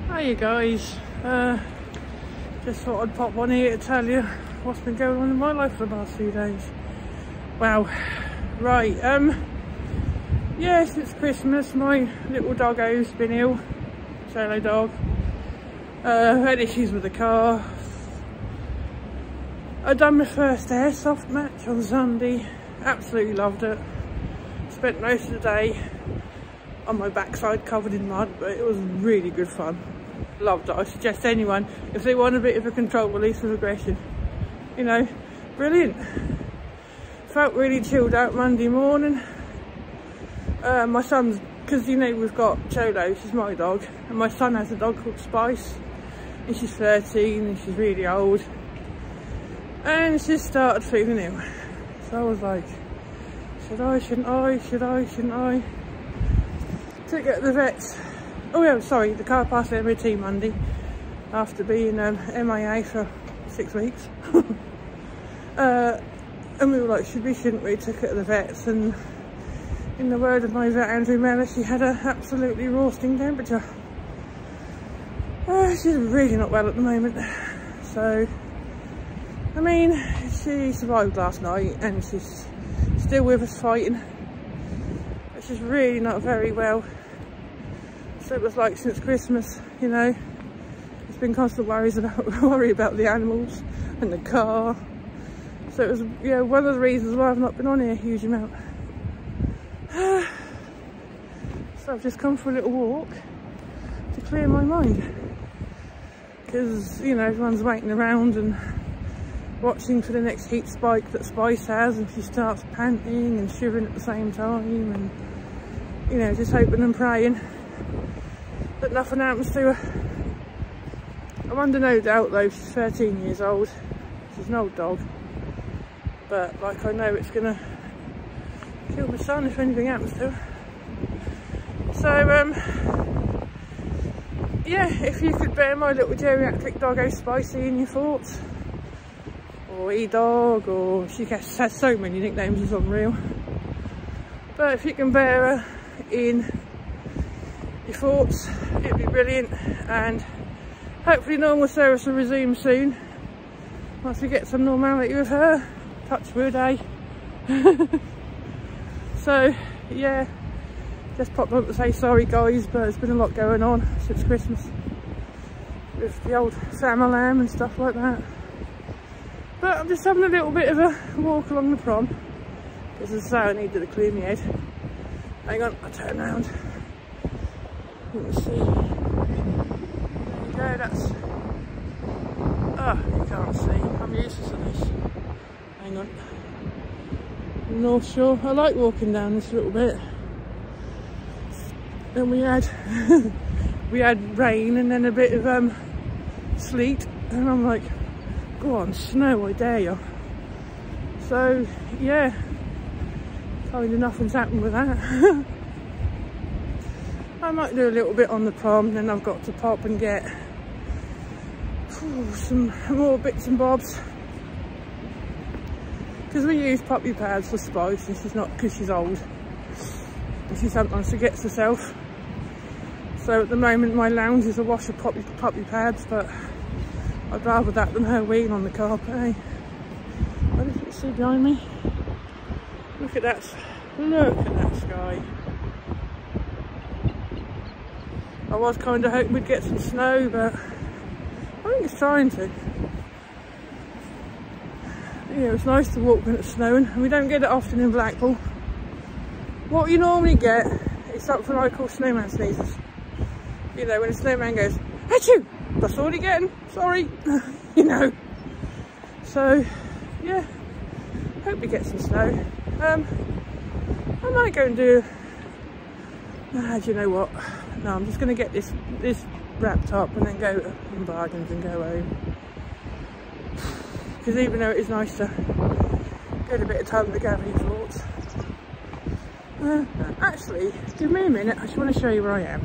Hiya guys, just thought I'd pop on here to tell you what's been going on in my life for the past few days. Wow, right, yeah, since Christmas my little doggo's been ill, Shallow dog. Had issues with the car. I'd done my first airsoft match on Sunday, absolutely loved it. Spent most of the day on my backside covered in mud, but it was really good fun. Loved it. I suggest anyone, if they want a bit of a controlled release of aggression, you know, brilliant. Felt really chilled out Monday morning. My son's, because you know we've got Cholo, she's my dog, and my son has a dog called Spice, and she's 13 and she's really old, and she started feeling ill. So I was like, should I, shouldn't I, should I, shouldn't I? Took it to the vets. Oh yeah, sorry, the car passed the MOT Monday after being MIA for 6 weeks. And we were like, should we, shouldn't we? Took it to the vets, and in the word of my vet Andrew Mellor, she had an absolutely roasting temperature. She's really not well at the moment. So, I mean, she survived last night and she's still with us fighting. But she's really not very well. So it was like since Christmas, you know, it's been constant worry about the animals and the car. So it was, yeah, one of the reasons why I've not been on here a huge amount. So I've just come for a little walk to clear my mind. Because, you know, everyone's waiting around and watching for the next heat spike that Spice has, and she starts panting and shivering at the same time, and, you know, just hoping and praying that nothing happens to her. I'm under no doubt though, she's 13 years old, she's an old dog, but like I know it's gonna kill my son if anything happens to her. So yeah, if you could bear my little geriatric doggo Spicy in your thoughts, or E-Dog, or she has so many nicknames, it's unreal. But if you can bear her in your thoughts, it'd be brilliant, and hopefully normal service will resume soon once we get some normality with her. Touch wood, eh? So yeah, just popped up to say sorry guys, but there's been a lot going on since Christmas with the old family and stuff like that. But I'm just having a little bit of a walk along the prom, because as I say, I needed to clear my head. Hang on, I'll turn around. Let's see. There you go, that's... Oh, you can't see. I'm useless at this. Hang on. North Shore. I like walking down this little bit. Then we had we had rain and then a bit of sleet, and I'm like, go on, snow, I dare you. So yeah, kind of nothing's happened with that. I might do a little bit on the prom, then I've got to pop and get some more bits and bobs, because we use puppy pads for Spice, and she's not, because she's old and she sometimes forgets herself. So at the moment my lounge is a wash of puppy pads, but I'd rather that than her weeing on the carpet, eh? What did you see behind me? Look at that sky. I was kind of hoping we'd get some snow, but I think it's trying to. Yeah, it's nice to walk when it's snowing, and we don't get it often in Blackpool. What you normally get is something I call snowman sneezes. You know, when a snowman goes, achoo! That's all you're getting, sorry. You know. So, yeah, hope we get some snow. I might go and do... do you know what? No, I'm just going to get this wrapped up and then go in bargains and go home. Because even though it is nice to get a bit of time to gather your thoughts. Actually, give me a minute, I just want to show you where I am.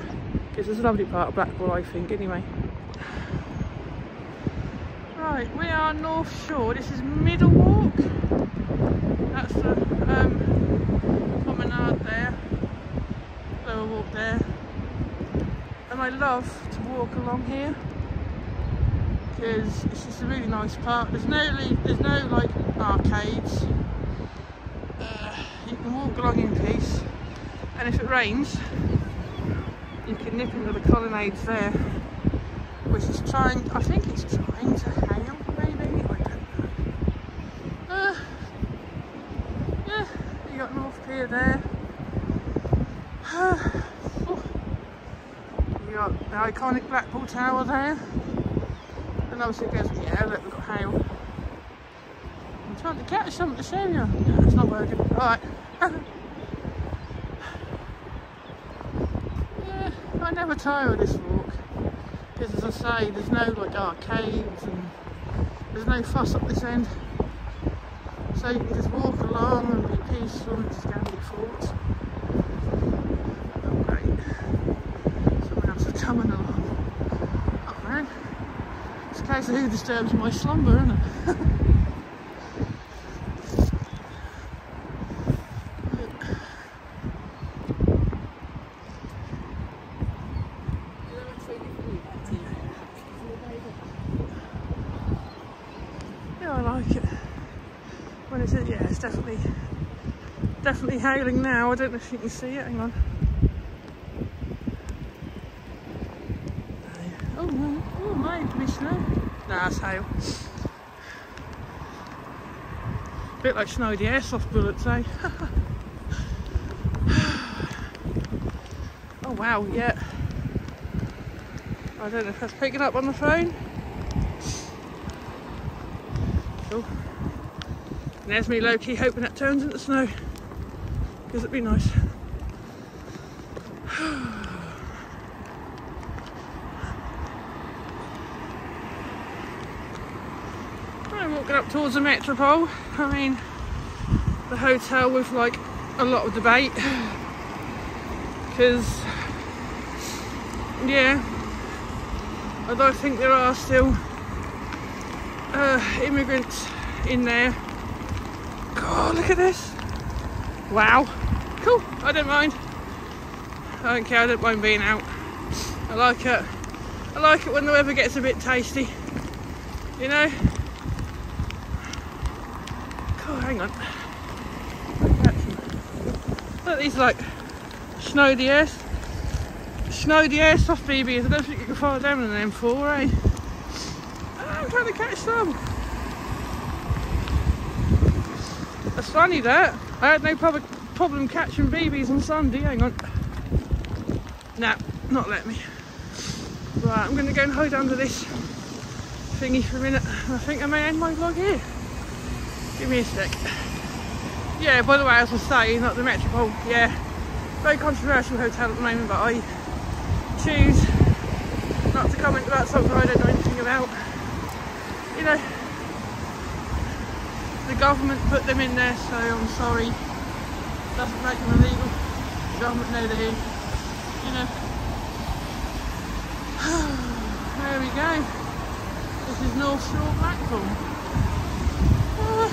Because it's a lovely part of Blackpool, I think, anyway. Right, we are North Shore. This is Middle Walk. That's the promenade there. Lower walk there. And and I love to walk along here because it's just a really nice park. There's no like arcades. You can walk along in peace, and if it rains you can nip into the colonnades there, which is I think it's trying to hail maybe, I don't know. Yeah, you got North Pier there. You got the iconic Blackpool Tower there. And obviously it goes, yeah, look, we've got hail. I'm trying to catch something to show you. Yeah, it's not working. Alright. Yeah, I never tire of this walk. Because as I say, there's no like arcades and there's no fuss up this end. So you can just walk along and be peaceful and just go and get thoughts. Oh great. Someone else is coming along. Oh man. It's a case of who disturbs my slumber, isn't it? Yeah, I like it. When is it? Yeah, it's definitely hailing now. I don't know if you can see it. Hang on. Oh no! Oh my! Can be snow? Nah, it's hail. A bit like snow the airsoft bullets, eh? Oh wow! Yeah. I don't know if that's picking up on the phone. Cool. And there's me low-key hoping that turns into snow, because it'd be nice. I'm walking up towards the Metropole. I mean, the hotel with like a lot of debate, because yeah, although I think there are still immigrants in there. God, look at this. Wow. Cool. I don't mind. I don't care. I don't mind being out. I like it. I like it when the weather gets a bit tasty. You know? Cool, hang on. Look, these like snow the airsoft BBs. I don't think you can fire them in an M4, eh? I'm trying to catch some. That's funny that. I had no problem catching BBs on Sunday. Hang on. Nah, not let me. Right, I'm going to go and hide under this thingy for a minute. I think I may end my vlog here. Give me a sec. Yeah, by the way, as I was saying, not the Metropole. Yeah, very controversial hotel at the moment, but I choose not to comment about something I don't know anything about. You know, the government put them in there, so I'm sorry. Doesn't make them illegal. The government know they're here. You know. There we go. This is North Shore Blackpool. Oh,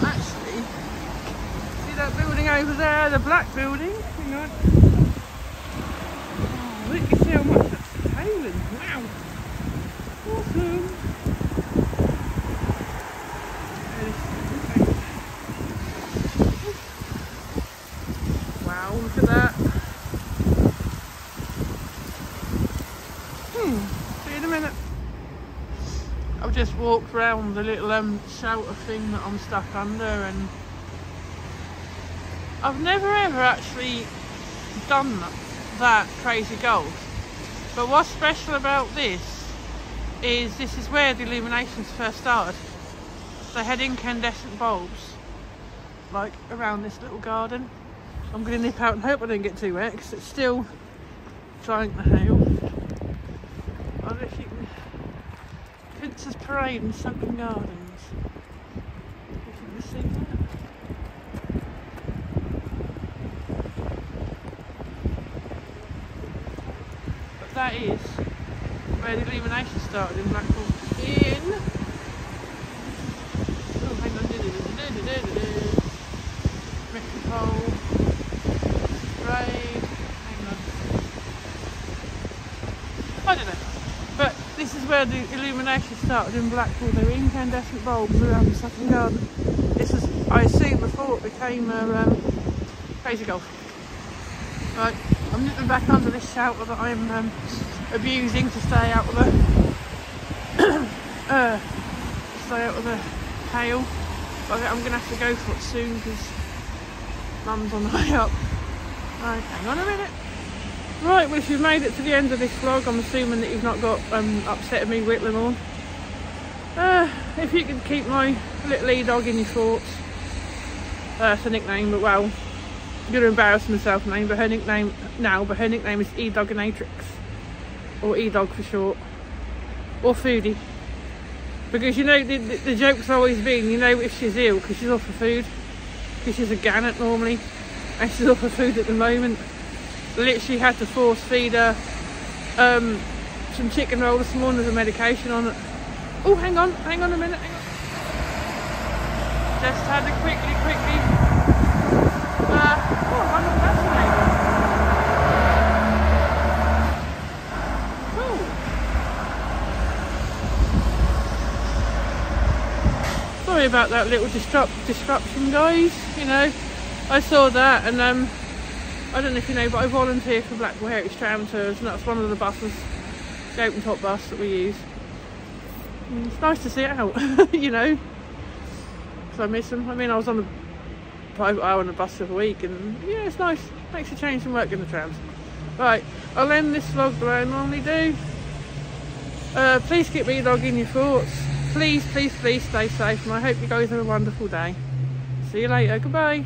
actually, see that building over there, the black building? Hang on. Oh, look, you see how much that's hailing. Wow. Awesome. Wow, look at that. See you in a minute. I've just walked around the little shelter thing that I'm stuck under, and I've never ever actually done that crazy golf. But what's special about this is where the illuminations first started. They had incandescent bulbs like around this little garden. I'm going to nip out and hope I don't get too wet because it's still trying to hail. I don't know if you can... Prince's Parade and Sunken Gardens. If you can see that. But that is where the illumination started in Blackpool. Oh, hang on. Metropole. Parade. Hang on. I don't know. But this is where the illumination started in Blackpool. They were incandescent bulbs around the second garden. This is, I assume, before it became a crazy golf. Right, I'm nipping back under this shelter that I'm abusing to stay out of the hail. But I'm going to have to go for it soon because Mum's on the way up. Right, hang on a minute. Right, well, if you've made it to the end of this vlog, I'm assuming that you've not got upset at me whittling on. If you could keep my little E-dog in your thoughts. That's a nickname, but well, I'm going to embarrass myself name, but her nickname is E-Doginatrix. Or E-Dog for short. Or Foodie. Because, you know, the joke's always been, you know, if she's ill, because she's off for food. Because she's a gannet normally. And she's off for food at the moment. Literally had to force feed her some chicken roll this morning with a medication on it. Oh, hang on a minute, hang on. Just had to quickly. Oh, I'm not fascinated. Oh. Sorry about that little disruption, guys. You know, I saw that and I don't know if you know, but I volunteer for Blackpool Heritage Tram Tours, and that's one of the buses, the open top bus that we use. And it's nice to see it out, you know, because I miss them. I mean, I was on the private hour on the bus the other week, and yeah, it's nice. Makes a change from working the trams. Right, I'll end this vlog the way I normally do. Please keep E-Dog in your thoughts. Please stay safe, and I hope you guys have a wonderful day. See you later. Goodbye.